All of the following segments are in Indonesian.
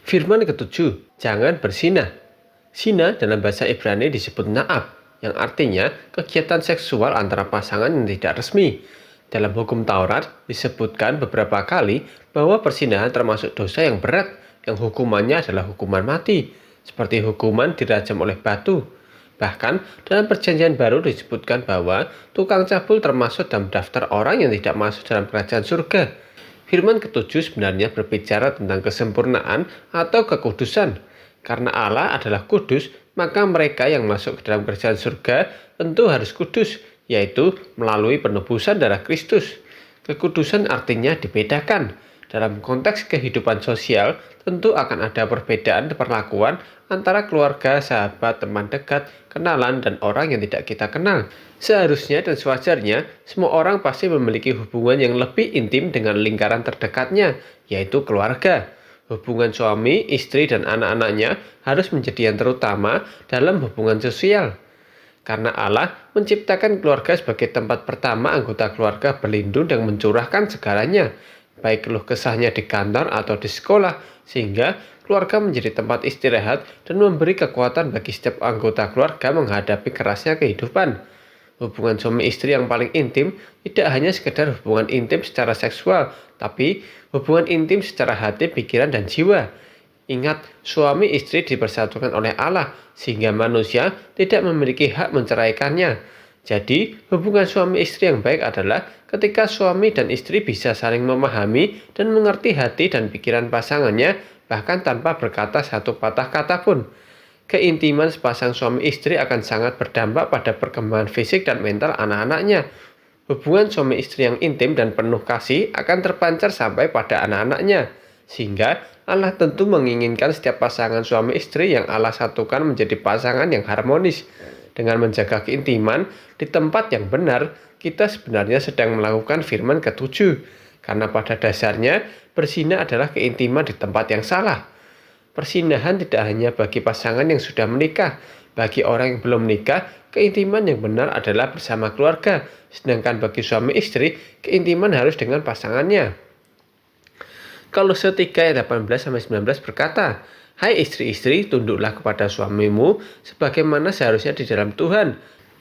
Firman ketujuh, jangan berzinah. Zina dalam bahasa Ibrani disebut na'ab, yang artinya kegiatan seksual antara pasangan yang tidak resmi. Dalam hukum Taurat disebutkan beberapa kali bahwa perzinahan termasuk dosa yang berat, yang hukumannya adalah hukuman mati, seperti hukuman dirajam oleh batu. Bahkan dalam perjanjian baru disebutkan bahwa tukang cabul termasuk dalam daftar orang yang tidak masuk dalam kerajaan surga. Firman ketujuh sebenarnya berbicara tentang kesempurnaan atau kekudusan. Karena Allah adalah kudus, maka mereka yang masuk ke dalam kerajaan surga tentu harus kudus, yaitu melalui penebusan darah Kristus. Kekudusan artinya dibedakan. Dalam konteks kehidupan sosial, tentu akan ada perbedaan perlakuan antara keluarga, sahabat, teman dekat, kenalan, dan orang yang tidak kita kenal. Seharusnya dan sewajarnya, semua orang pasti memiliki hubungan yang lebih intim dengan lingkaran terdekatnya, yaitu keluarga. Hubungan suami, istri, dan anak-anaknya harus menjadi yang terutama dalam hubungan sosial. Karena Allah menciptakan keluarga sebagai tempat pertama anggota keluarga berlindung dan mencurahkan segalanya, baik keluh kesahnya di kantor atau di sekolah, sehingga keluarga menjadi tempat istirahat dan memberi kekuatan bagi setiap anggota keluarga menghadapi kerasnya kehidupan. Hubungan suami istri yang paling intim tidak hanya sekedar hubungan intim secara seksual, tapi hubungan intim secara hati, pikiran, dan jiwa. Ingat, suami istri dipersatukan oleh Allah, sehingga manusia tidak memiliki hak menceraikannya. Jadi, hubungan suami istri yang baik adalah ketika suami dan istri bisa saling memahami dan mengerti hati dan pikiran pasangannya, bahkan tanpa berkata satu patah kata pun. Keintiman sepasang suami istri akan sangat berdampak pada perkembangan fisik dan mental anak-anaknya. Hubungan suami istri yang intim dan penuh kasih akan terpancar sampai pada anak-anaknya. Sehingga Allah tentu menginginkan setiap pasangan suami istri yang Allah satukan menjadi pasangan yang harmonis. Dengan menjaga keintiman di tempat yang benar, kita sebenarnya sedang melakukan firman ketujuh. Karena pada dasarnya, berzina adalah keintiman di tempat yang salah. Persinahan tidak hanya bagi pasangan yang sudah menikah. Bagi orang yang belum menikah, keintiman yang benar adalah bersama keluarga. Sedangkan bagi suami istri, keintiman harus dengan pasangannya. Kolose 3 ayat 18-19 berkata, hai istri-istri, tunduklah kepada suamimu sebagaimana seharusnya di dalam Tuhan.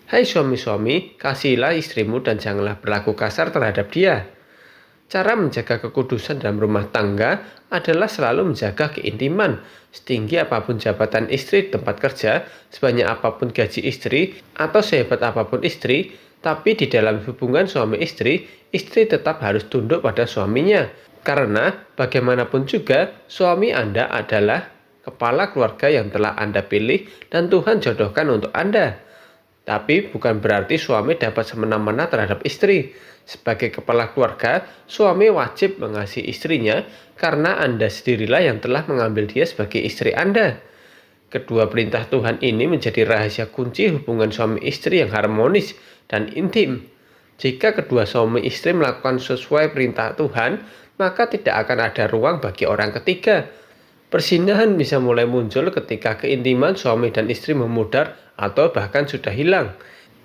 Hai suami-suami, kasihilah istrimu dan janganlah berlaku kasar terhadap dia. Cara menjaga kekudusan dalam rumah tangga adalah selalu menjaga keintiman. Setinggi apapun jabatan istri di tempat kerja, sebanyak apapun gaji istri, atau sehebat apapun istri, tapi di dalam hubungan suami istri tetap harus tunduk pada suaminya. Karena bagaimanapun juga, suami Anda adalah kepala keluarga yang telah Anda pilih dan Tuhan jodohkan untuk Anda. Tapi bukan berarti suami dapat semena-mena terhadap istri. Sebagai kepala keluarga, suami wajib mengasihi istrinya karena Anda sendirilah yang telah mengambil dia sebagai istri Anda. Kedua perintah Tuhan ini menjadi rahasia kunci hubungan suami istri yang harmonis dan intim. Jika kedua suami istri melakukan sesuai perintah Tuhan, maka tidak akan ada ruang bagi orang ketiga. Persinahan bisa mulai muncul ketika keintiman suami dan istri memudar atau bahkan sudah hilang.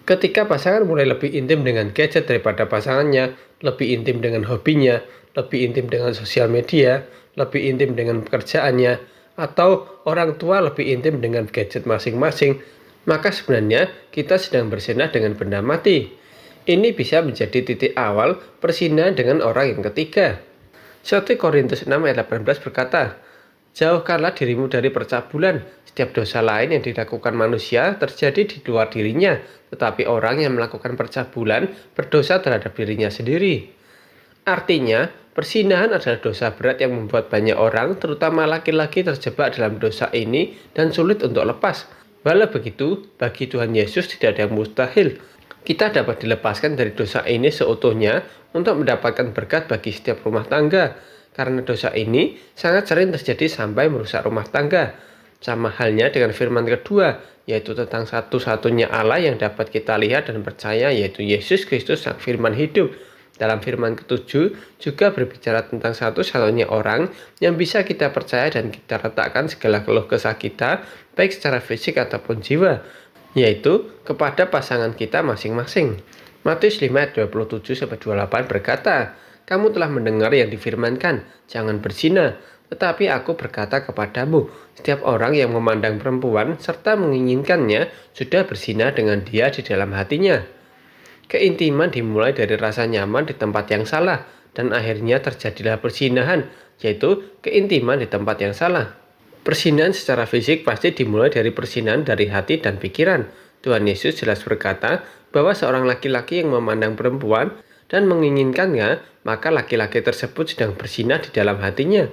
Ketika pasangan mulai lebih intim dengan gadget daripada pasangannya, lebih intim dengan hobinya, lebih intim dengan sosial media, lebih intim dengan pekerjaannya, atau orang tua lebih intim dengan gadget masing-masing, maka sebenarnya kita sedang berzinah dengan benda mati. Ini bisa menjadi titik awal persinahan dengan orang yang ketiga. 1 Korintus 6 ayat 18 berkata, jauhkanlah dirimu dari percabulan. Setiap dosa lain yang dilakukan manusia terjadi di luar dirinya, tetapi orang yang melakukan percabulan berdosa terhadap dirinya sendiri. Artinya, persinahan adalah dosa berat yang membuat banyak orang, terutama laki-laki, terjebak dalam dosa ini dan sulit untuk lepas. Walau begitu, bagi Tuhan Yesus tidak ada yang mustahil. Kita dapat dilepaskan dari dosa ini seutuhnya untuk mendapatkan berkat bagi setiap rumah tangga. Karena dosa ini sangat sering terjadi sampai merusak rumah tangga. Sama halnya dengan firman kedua, yaitu tentang satu-satunya Allah yang dapat kita lihat dan percaya, yaitu Yesus Kristus sang firman hidup. Dalam firman ketujuh juga berbicara tentang satu-satunya orang yang bisa kita percaya dan kita letakkan segala keluh kesah kita, baik secara fisik ataupun jiwa, yaitu kepada pasangan kita masing-masing. Matius 5 ayat 27-28 berkata, kamu telah mendengar yang difirmankan, jangan berzina. Tetapi aku berkata kepadamu, setiap orang yang memandang perempuan serta menginginkannya sudah berzina dengan dia di dalam hatinya. Keintiman dimulai dari rasa nyaman di tempat yang salah, dan akhirnya terjadilah perzinahan, yaitu keintiman di tempat yang salah. Perzinahan secara fisik pasti dimulai dari perzinahan dari hati dan pikiran. Tuhan Yesus jelas berkata bahwa seorang laki-laki yang memandang perempuan dan menginginkannya, maka laki-laki tersebut sedang berzina di dalam hatinya.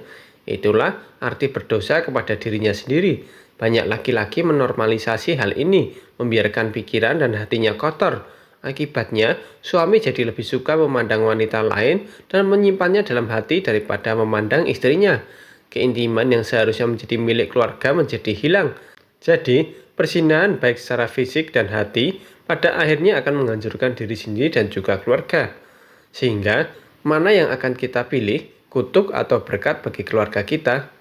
Itulah arti berdosa kepada dirinya sendiri. Banyak laki-laki menormalisasi hal ini, membiarkan pikiran dan hatinya kotor. Akibatnya, suami jadi lebih suka memandang wanita lain dan menyimpannya dalam hati daripada memandang istrinya. Keintiman yang seharusnya menjadi milik keluarga menjadi hilang. Jadi, perzinahan baik secara fisik dan hati pada akhirnya akan menghancurkan diri sendiri dan juga keluarga. Sehingga, mana yang akan kita pilih, kutuk atau berkat bagi keluarga kita?